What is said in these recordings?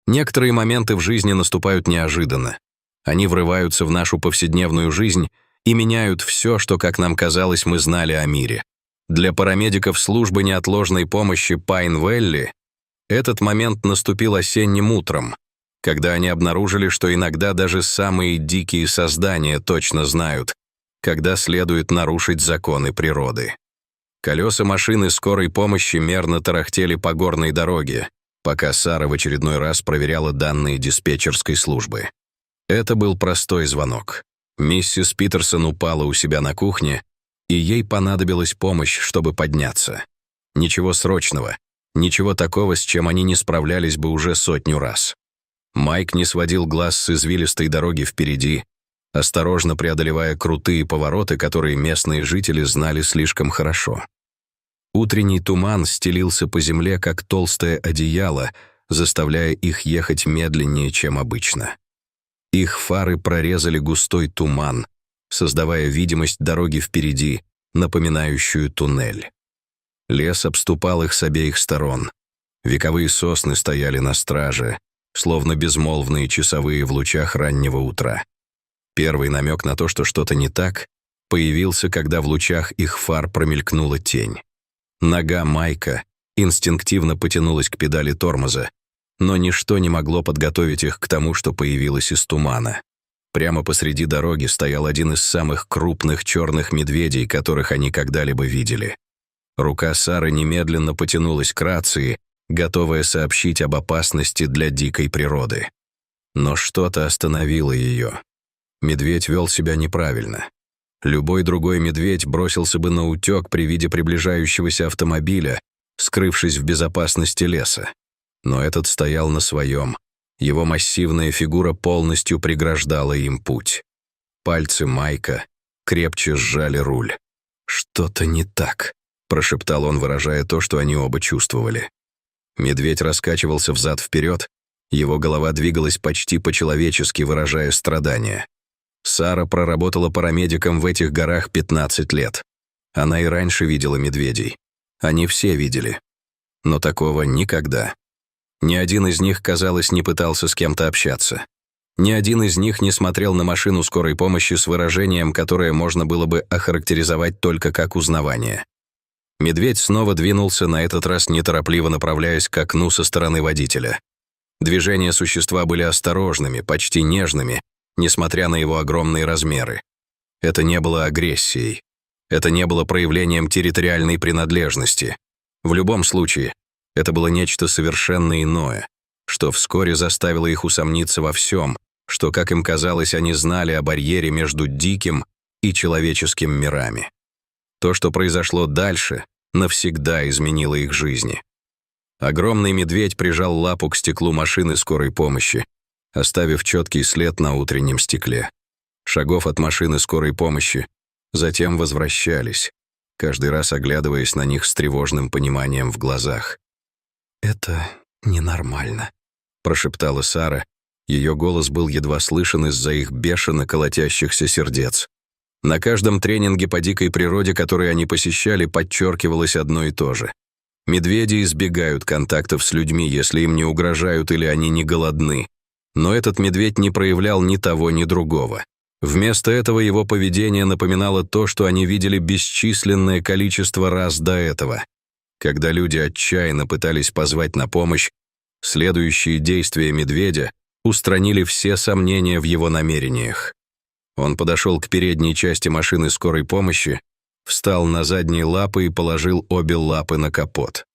Некоторые моменты в жизни наступают неожиданно. Они врываются в нашу повседневную жизнь и меняют все, что, как нам казалось, мы знали о мире. Для парамедиков службы неотложной помощи Пайн-Вэлли этот момент наступил осенним утром, когда они обнаружили, что иногда даже самые дикие создания точно знают, когда следует нарушить законы природы. Колеса машины скорой помощи мерно тарахтели по горной дороге, пока Сара в очередной раз проверяла данные диспетчерской службы. Это был простой звонок. Миссис Питерсон упала у себя на кухне, и ей понадобилась помощь, чтобы подняться. Ничего срочного, ничего такого, с чем они не справлялись бы уже 100 раз. Майк не сводил глаз с извилистой дороги впереди, осторожно преодолевая крутые повороты, которые местные жители знали слишком хорошо. Утренний туман стелился по земле, как толстое одеяло, заставляя их ехать медленнее, чем обычно. Их фары прорезали густой туман, создавая видимость дороги впереди, напоминающую туннель. Лес обступал их с обеих сторон. Вековые сосны стояли на страже, словно безмолвные часовые в лучах раннего утра. Первый намек на то, что что-то не так, появился, когда в лучах их фар промелькнула тень. Нога Майка инстинктивно потянулась к педали тормоза, но ничто не могло подготовить их к тому, что появилось из тумана. Прямо посреди дороги стоял один из самых крупных черных медведей, которых они когда-либо видели. Рука Сары немедленно потянулась к рации, готовая сообщить об опасности для дикой природы. Но что-то остановило ее. Медведь вел себя неправильно. Любой другой медведь бросился бы на утек при виде приближающегося автомобиля, скрывшись в безопасности леса. Но этот стоял на своем. Его массивная фигура полностью преграждала им путь. Пальцы Майка крепче сжали руль. «Что-то не так», — прошептал он, выражая то, что они оба чувствовали. Медведь раскачивался взад-вперед, его голова двигалась почти по-человечески, выражая страдания. Сара проработала парамедиком в этих горах 15 лет. Она и раньше видела медведей. Они все видели. Но такого никогда. Ни один из них, казалось, не пытался с кем-то общаться. Ни один из них не смотрел на машину скорой помощи с выражением, которое можно было бы охарактеризовать только как узнавание. Медведь снова двинулся, на этот раз неторопливо направляясь к окну со стороны водителя. Движения существа были осторожными, почти нежными, несмотря на его огромные размеры. Это не было агрессией. Это не было проявлением территориальной принадлежности. В любом случае, это было нечто совершенно иное, что вскоре заставило их усомниться во всем, что, как им казалось, они знали о барьере между диким и человеческим мирами. То, что произошло дальше, навсегда изменило их жизни. Огромный медведь прижал лапу к стеклу машины скорой помощи, оставив четкий след на утреннем стекле. Шагов от машины скорой помощи затем возвращались, каждый раз оглядываясь на них с тревожным пониманием в глазах. «Это ненормально», — прошептала Сара. Ее голос был едва слышен из-за их бешено колотящихся сердец. На каждом тренинге по дикой природе, который они посещали, подчеркивалось одно и то же. Медведи избегают контактов с людьми, если им не угрожают или они не голодны. Но этот медведь не проявлял ни того, ни другого. Вместо этого его поведение напоминало то, что они видели бесчисленное количество раз до этого. Когда люди отчаянно пытались позвать на помощь, следующие действия медведя устранили все сомнения в его намерениях. Он подошел к передней части машины скорой помощи, встал на задние лапы и положил обе лапы на капот.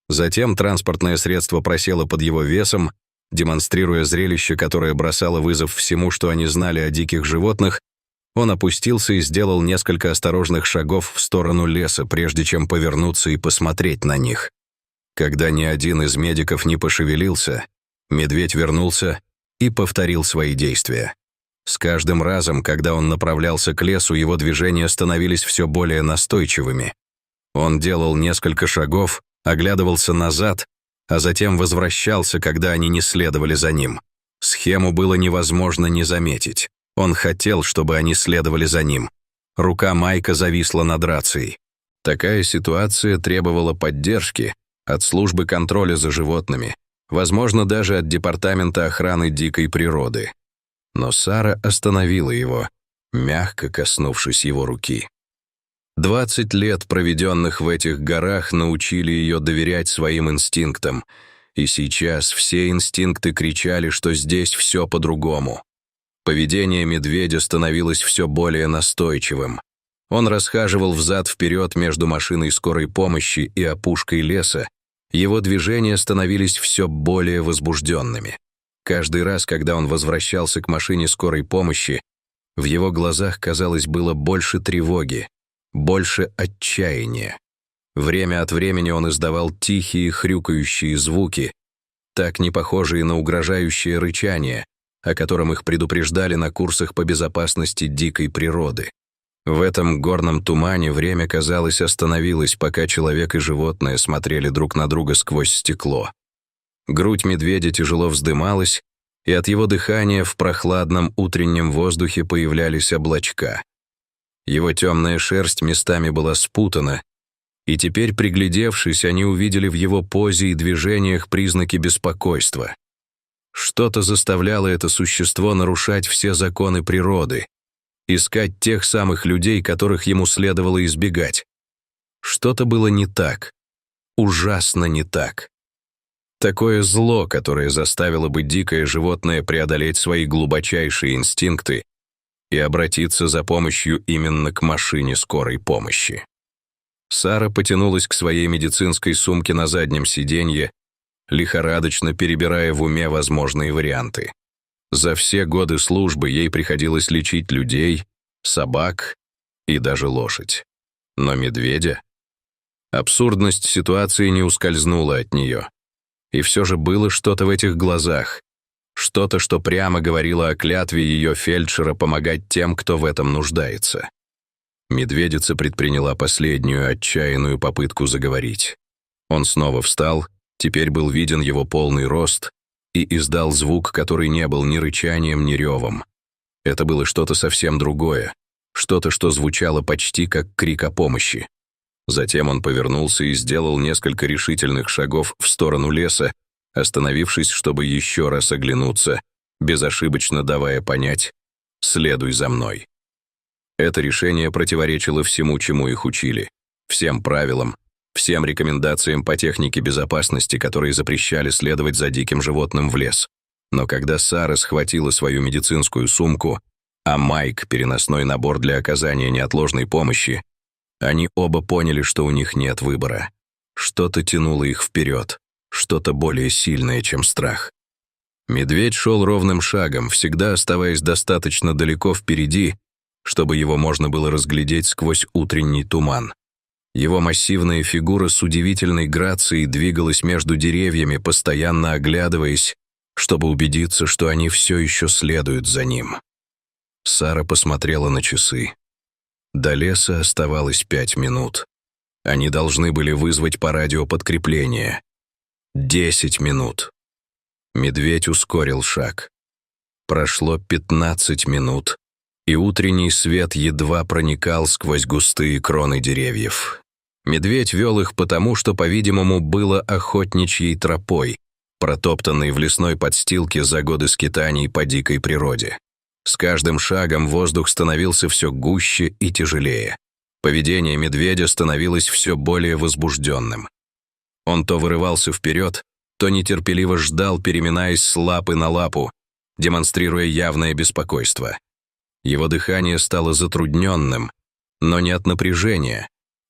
Затем транспортное средство просело под его весом, демонстрируя зрелище, которое бросало вызов всему, что они знали о диких животных. Он опустился и сделал несколько осторожных шагов в сторону леса, прежде чем повернуться и посмотреть на них. Когда ни один из медиков не пошевелился, медведь вернулся и повторил свои действия. С каждым разом, когда он направлялся к лесу, его движения становились все более настойчивыми. Он делал несколько шагов, оглядывался назад, а затем возвращался, когда они не следовали за ним. Схему было невозможно не заметить. Он хотел, чтобы они следовали за ним. Рука Майка зависла над рацией. Такая ситуация требовала поддержки от службы контроля за животными, возможно, даже от Департамента охраны дикой природы. Но Сара остановила его, мягко коснувшись его руки. 20 лет, проведенных в этих горах, научили ее доверять своим инстинктам, и сейчас все инстинкты кричали, что здесь все по-другому. Поведение медведя становилось все более настойчивым. Он расхаживал взад-вперед между машиной скорой помощи и опушкой леса. Его движения становились все более возбужденными. Каждый раз, когда он возвращался к машине скорой помощи, в его глазах, казалось, было больше тревоги, больше отчаяния. Время от времени он издавал тихие хрюкающие звуки, так не похожие на угрожающее рычание, о котором их предупреждали на курсах по безопасности дикой природы. В этом горном тумане время, казалось, остановилось, пока человек и животное смотрели друг на друга сквозь стекло. Грудь медведя тяжело вздымалась, и от его дыхания в прохладном утреннем воздухе появлялись облачка. Его темная шерсть местами была спутана, и теперь, приглядевшись, они увидели в его позе и движениях признаки беспокойства. Что-то заставляло это существо нарушать все законы природы, искать тех самых людей, которых ему следовало избегать. Что-то было не так, ужасно не так. Такое зло, которое заставило бы дикое животное преодолеть свои глубочайшие инстинкты и обратиться за помощью именно к машине скорой помощи. Сара потянулась к своей медицинской сумке на заднем сиденье, лихорадочно перебирая в уме возможные варианты. За все годы службы ей приходилось лечить людей, собак и даже лошадь. Но медведя? Абсурдность ситуации не ускользнула от нее. И все же было что-то в этих глазах, что-то, что прямо говорило о клятве ее фельдшера помогать тем, кто в этом нуждается. Медведица предприняла последнюю отчаянную попытку заговорить. Он снова встал, теперь был виден его полный рост, и издал звук, который не был ни рычанием, ни ревом. Это было что-то совсем другое, что-то, что звучало почти как крик о помощи. Затем он повернулся и сделал несколько решительных шагов в сторону леса, остановившись, чтобы еще раз оглянуться, безошибочно давая понять «следуй за мной». Это решение противоречило всему, чему их учили, всем правилам, всем рекомендациям по технике безопасности, которые запрещали следовать за диким животным в лес. Но когда Сара схватила свою медицинскую сумку, а Майк — переносной набор для оказания неотложной помощи, они оба поняли, что у них нет выбора. Что-то тянуло их вперед, что-то более сильное, чем страх. Медведь шел ровным шагом, всегда оставаясь достаточно далеко впереди, чтобы его можно было разглядеть сквозь утренний туман. Его массивная фигура с удивительной грацией двигалась между деревьями, постоянно оглядываясь, чтобы убедиться, что они все еще следуют за ним. Сара посмотрела на часы. До леса оставалось 5 минут. Они должны были вызвать по радио подкрепление. 10 минут. Медведь ускорил шаг. Прошло 15 минут, и утренний свет едва проникал сквозь густые кроны деревьев. Медведь вел их потому, что, по-видимому, было охотничьей тропой, протоптанной в лесной подстилке за годы скитаний по дикой природе. С каждым шагом воздух становился все гуще и тяжелее. Поведение медведя становилось все более возбужденным. Он то вырывался вперед, то нетерпеливо ждал, переминаясь с лапы на лапу, демонстрируя явное беспокойство. Его дыхание стало затрудненным, но не от напряжения,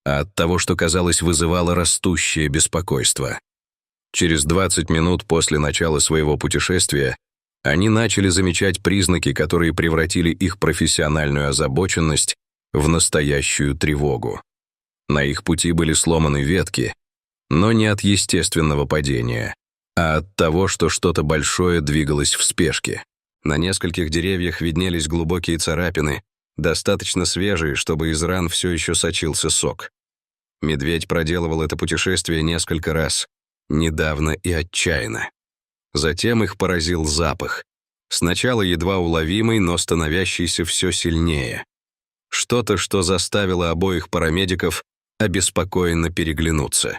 а от того, что, казалось, вызывало растущее беспокойство. Через 20 минут после начала своего путешествия они начали замечать признаки, которые превратили их профессиональную озабоченность в настоящую тревогу. На их пути были сломаны ветки, но не от естественного падения, а от того, что что-то большое двигалось в спешке. На нескольких деревьях виднелись глубокие царапины, достаточно свежие, чтобы из ран все еще сочился сок. Медведь проделывал это путешествие несколько раз, недавно и отчаянно. Затем их поразил запах. Сначала едва уловимый, но становящийся все сильнее. Что-то, что заставило обоих парамедиков обеспокоенно переглянуться.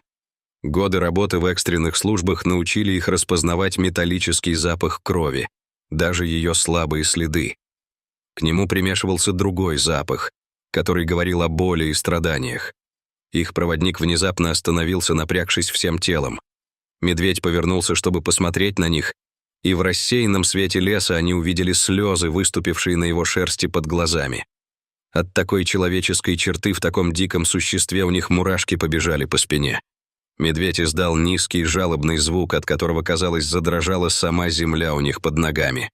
Годы работы в экстренных службах научили их распознавать металлический запах крови, даже ее слабые следы. К нему примешивался другой запах, который говорил о боли и страданиях. Их проводник внезапно остановился, напрягшись всем телом. Медведь повернулся, чтобы посмотреть на них, и в рассеянном свете леса они увидели слезы, выступившие на его шерсти под глазами. От такой человеческой черты в таком диком существе у них мурашки побежали по спине. Медведь издал низкий жалобный звук, от которого, казалось, задрожала сама земля у них под ногами.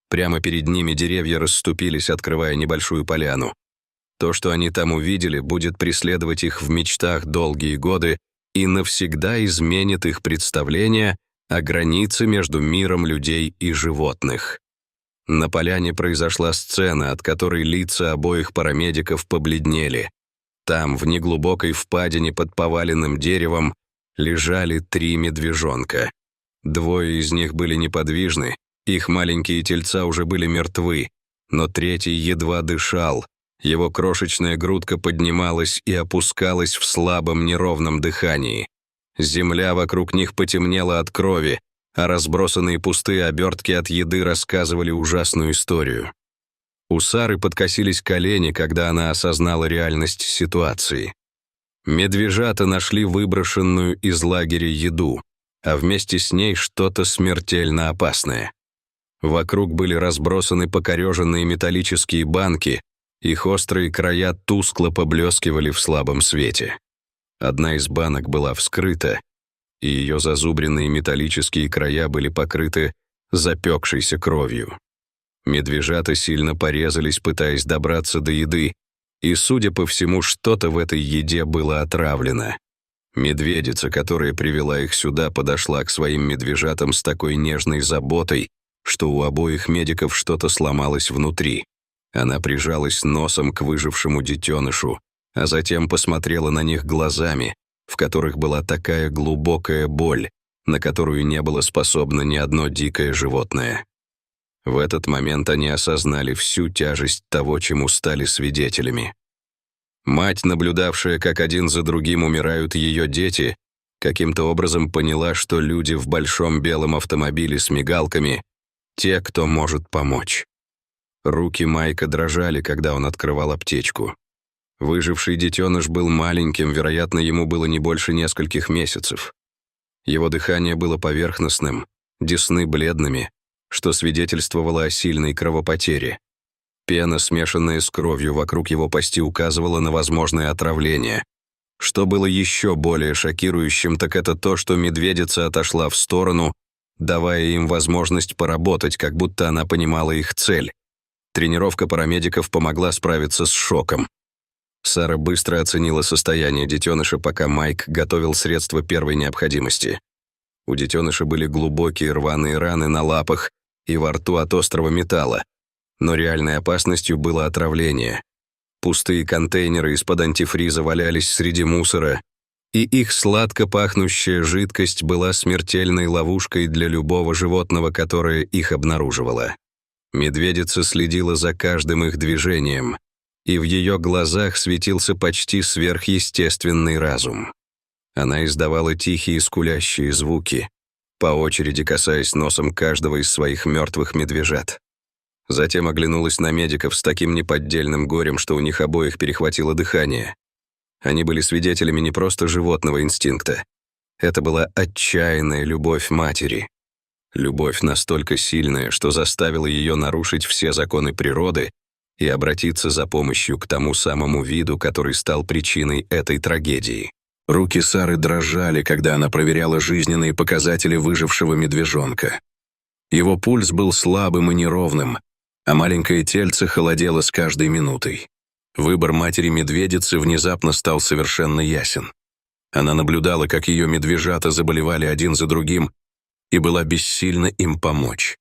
Прямо перед ними деревья расступились, открывая небольшую поляну. То, что они там увидели, будет преследовать их в мечтах долгие годы и навсегда изменит их представление о границе между миром людей и животных. На поляне произошла сцена, от которой лица обоих парамедиков побледнели. Там, в неглубокой впадине под поваленным деревом, лежали 3 медвежонка. 2 из них были неподвижны, их маленькие тельца уже были мертвы, но 3-й едва дышал, его крошечная грудка поднималась и опускалась в слабом неровном дыхании. Земля вокруг них потемнела от крови, а разбросанные пустые обертки от еды рассказывали ужасную историю. У Сары подкосились колени, когда она осознала реальность ситуации. Медвежата нашли выброшенную из лагеря еду, а вместе с ней что-то смертельно опасное. Вокруг были разбросаны покореженные металлические банки, их острые края тускло поблескивали в слабом свете. Одна из банок была вскрыта, и ее зазубренные металлические края были покрыты запекшейся кровью. Медвежата сильно порезались, пытаясь добраться до еды, и, судя по всему, что-то в этой еде было отравлено. Медведица, которая привела их сюда, подошла к своим медвежатам с такой нежной заботой, что у обоих медиков что-то сломалось внутри. Она прижалась носом к выжившему детенышу, а затем посмотрела на них глазами, в которых была такая глубокая боль, на которую не было способно ни одно дикое животное. В этот момент они осознали всю тяжесть того, чему стали свидетелями. Мать, наблюдавшая, как один за другим умирают ее дети, каким-то образом поняла, что люди в большом белом автомобиле с мигалками — те, кто может помочь. Руки Майка дрожали, когда он открывал аптечку. Выживший детеныш был маленьким, вероятно, ему было не больше нескольких месяцев. Его дыхание было поверхностным, десны бледными, что свидетельствовало о сильной кровопотере. Пена, смешанная с кровью вокруг его пасти, указывала на возможное отравление. Что было еще более шокирующим, так это то, что медведица отошла в сторону, давая им возможность поработать, как будто она понимала их цель. Тренировка парамедиков помогла справиться с шоком. Сара быстро оценила состояние детеныша, пока Майк готовил средства первой необходимости. У детеныша были глубокие рваные раны на лапах и во рту от острого металла, но реальной опасностью было отравление. Пустые контейнеры из-под антифриза валялись среди мусора, и их сладко пахнущая жидкость была смертельной ловушкой для любого животного, которое их обнаруживало. Медведица следила за каждым их движением, и в ее глазах светился почти сверхъестественный разум. Она издавала тихие скулящие звуки, по очереди касаясь носом каждого из своих мертвых медвежат. Затем оглянулась на медиков с таким неподдельным горем, что у них обоих перехватило дыхание. Они были свидетелями не просто животного инстинкта. Это была отчаянная любовь матери. Любовь настолько сильная, что заставила ее нарушить все законы природы и обратиться за помощью к тому самому виду, который стал причиной этой трагедии. Руки Сары дрожали, когда она проверяла жизненные показатели выжившего медвежонка. Его пульс был слабым и неровным, а маленькое тельце холодело с каждой минутой. Выбор матери-медведицы внезапно стал совершенно ясен. Она наблюдала, как ее медвежата заболевали один за другим, и была бессильна им помочь.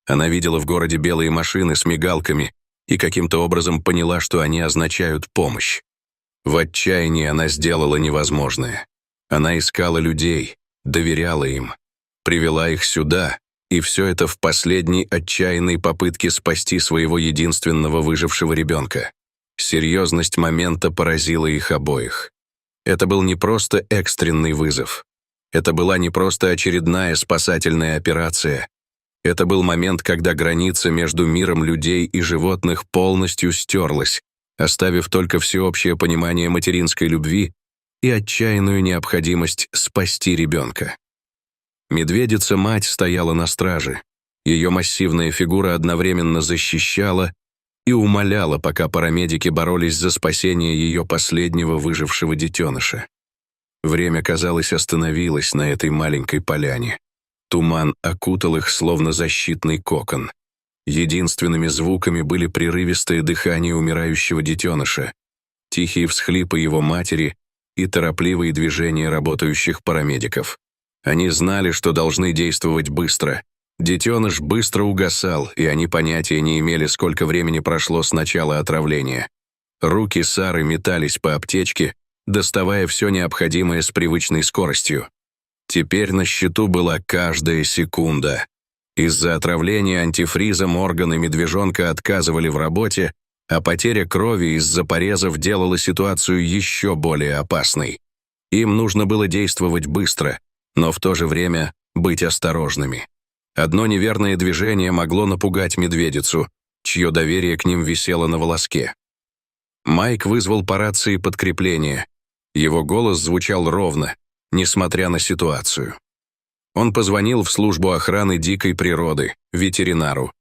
Она видела в городе белые машины с мигалками и каким-то образом поняла, что они означают помощь. В отчаянии она сделала невозможное. Она искала людей, доверяла им, привела их сюда, и все это в последней отчаянной попытке спасти своего единственного выжившего ребенка. Серьезность момента поразила их обоих. Это был не просто экстренный вызов. Это была не просто очередная спасательная операция. Это был момент, когда граница между миром людей и животных полностью стерлась, оставив только всеобщее понимание материнской любви и отчаянную необходимость спасти ребенка. Медведица-мать стояла на страже. Ее массивная фигура одновременно защищала и умоляла, пока парамедики боролись за спасение ее последнего выжившего детеныша. Время, казалось, остановилось на этой маленькой поляне. Туман окутал их, словно защитный кокон. Единственными звуками были прерывистое дыхание умирающего детеныша, тихие всхлипы его матери и торопливые движения работающих парамедиков. Они знали, что должны действовать быстро. Детеныш быстро угасал, и они понятия не имели, сколько времени прошло с начала отравления. Руки Сары метались по аптечке, доставая все необходимое с привычной скоростью. Теперь на счету была каждая секунда. Из-за отравления антифризом органы медвежонка отказывали в работе, а потеря крови из-за порезов делала ситуацию еще более опасной. Им нужно было действовать быстро, но в то же время быть осторожными. Одно неверное движение могло напугать медведицу, чье доверие к ним висело на волоске. Майк вызвал по рации подкрепление. Его голос звучал ровно, несмотря на ситуацию. Он позвонил в службу охраны дикой природы, ветеринару,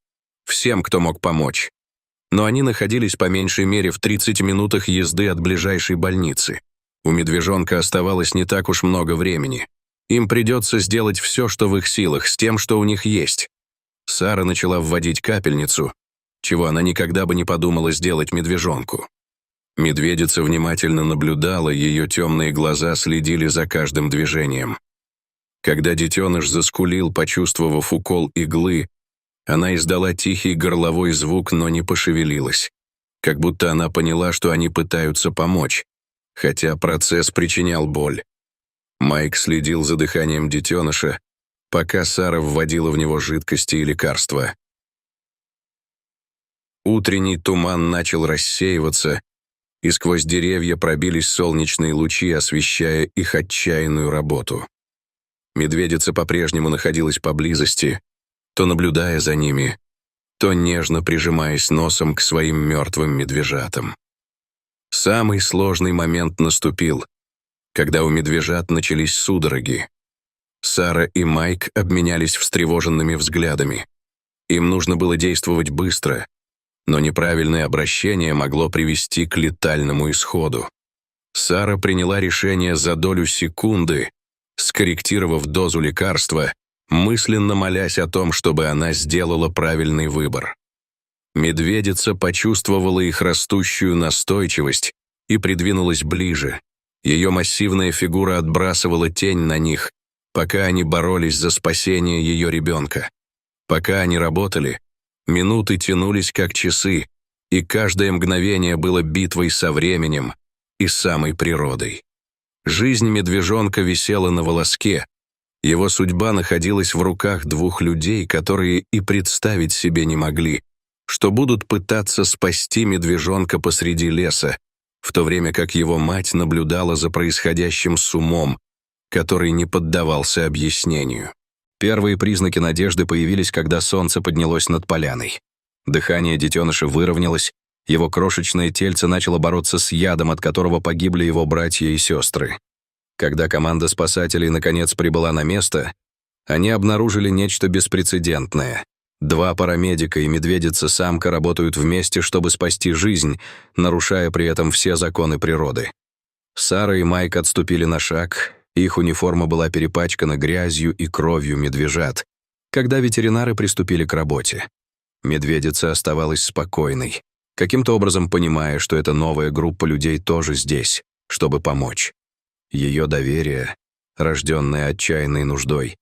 всем, кто мог помочь. Но они находились по меньшей мере в 30 минутах езды от ближайшей больницы. У медвежонка оставалось не так уж много времени. Им придется сделать все, что в их силах, с тем, что у них есть. Сара начала вводить капельницу, чего она никогда бы не подумала сделать медвежонку. Медведица внимательно наблюдала, ее темные глаза следили за каждым движением. Когда детеныш заскулил, почувствовав укол иглы, она издала тихий горловой звук, но не пошевелилась. Как будто она поняла, что они пытаются помочь, хотя процесс причинял боль. Майк следил за дыханием детеныша, пока Сара вводила в него жидкости и лекарства. Утренний туман начал рассеиваться, и сквозь деревья пробились солнечные лучи, освещая их отчаянную работу. Медведица по-прежнему находилась поблизости, то наблюдая за ними, то нежно прижимаясь носом к своим мертвым медвежатам. Самый сложный момент наступил, когда у медвежат начались судороги. Сара и Майк обменялись встревоженными взглядами. Им нужно было действовать быстро, но неправильное обращение могло привести к летальному исходу. Сара приняла решение за долю секунды, скорректировав дозу лекарства, мысленно молясь о том, чтобы она сделала правильный выбор. Медведица почувствовала их растущую настойчивость и придвинулась ближе. Ее массивная фигура отбрасывала тень на них, пока они боролись за спасение ее ребенка. Пока они работали, минуты тянулись как часы, и каждое мгновение было битвой со временем и самой природой. Жизнь медвежонка висела на волоске. Его судьба находилась в руках двух людей, которые и представить себе не могли, что будут пытаться спасти медвежонка посреди леса, в то время как его мать наблюдала за происходящим с умом, который не поддавался объяснению. Первые признаки надежды появились, когда солнце поднялось над поляной. Дыхание детеныша выровнялось, его крошечное тельце начало бороться с ядом, от которого погибли его братья и сестры. Когда команда спасателей наконец прибыла на место, они обнаружили нечто беспрецедентное. 2 парамедика и медведица-самка работают вместе, чтобы спасти жизнь, нарушая при этом все законы природы. Сара и Майк отступили на шаг, их униформа была перепачкана грязью и кровью медвежат, когда ветеринары приступили к работе. Медведица оставалась спокойной, каким-то образом понимая, что эта новая группа людей тоже здесь, чтобы помочь. Ее доверие, рожденное отчаянной нуждой,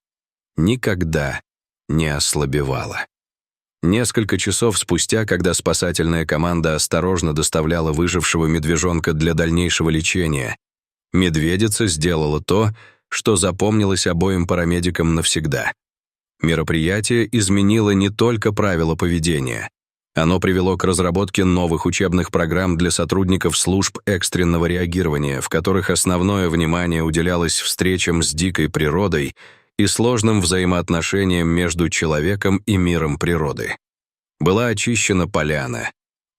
никогда не ослабевало. Несколько часов спустя, когда спасательная команда осторожно доставляла выжившего медвежонка для дальнейшего лечения, медведица сделала то, что запомнилось обоим парамедикам навсегда. Мероприятие изменило не только правила поведения, Оно привело к разработке новых учебных программ для сотрудников служб экстренного реагирования, в которых основное внимание уделялось встречам с дикой природой и сложным взаимоотношениям между человеком и миром природы. Была очищена поляна,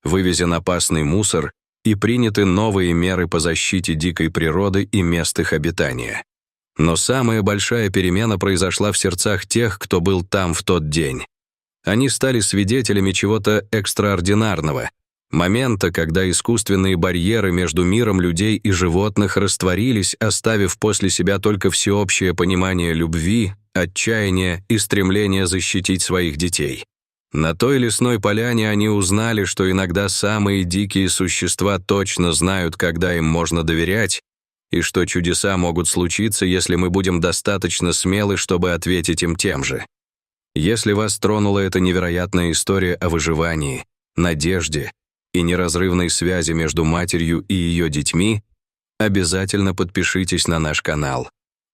вывезен опасный мусор и приняты новые меры по защите дикой природы и мест их обитания. Но самая большая перемена произошла в сердцах тех, кто был там в тот день. Они стали свидетелями чего-то экстраординарного, момента, когда искусственные барьеры между миром людей и животных растворились, оставив после себя только всеобщее понимание любви, отчаяния и стремления защитить своих детей. На той лесной поляне они узнали, что иногда самые дикие существа точно знают, когда им можно доверять, и что чудеса могут случиться, если мы будем достаточно смелы, чтобы ответить им тем же. Если вас тронула эта невероятная история о выживании, надежде и неразрывной связи между матерью и ее детьми, обязательно подпишитесь на наш канал.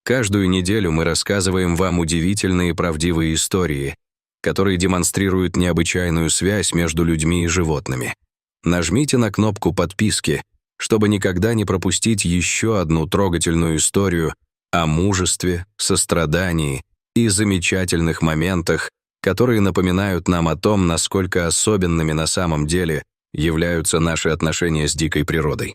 Каждую неделю мы рассказываем вам удивительные и правдивые истории, которые демонстрируют необычайную связь между людьми и животными. Нажмите на кнопку подписки, чтобы никогда не пропустить еще одну трогательную историю о мужестве, сострадании и замечательных моментах, которые напоминают нам о том, насколько особенными на самом деле являются наши отношения с дикой природой.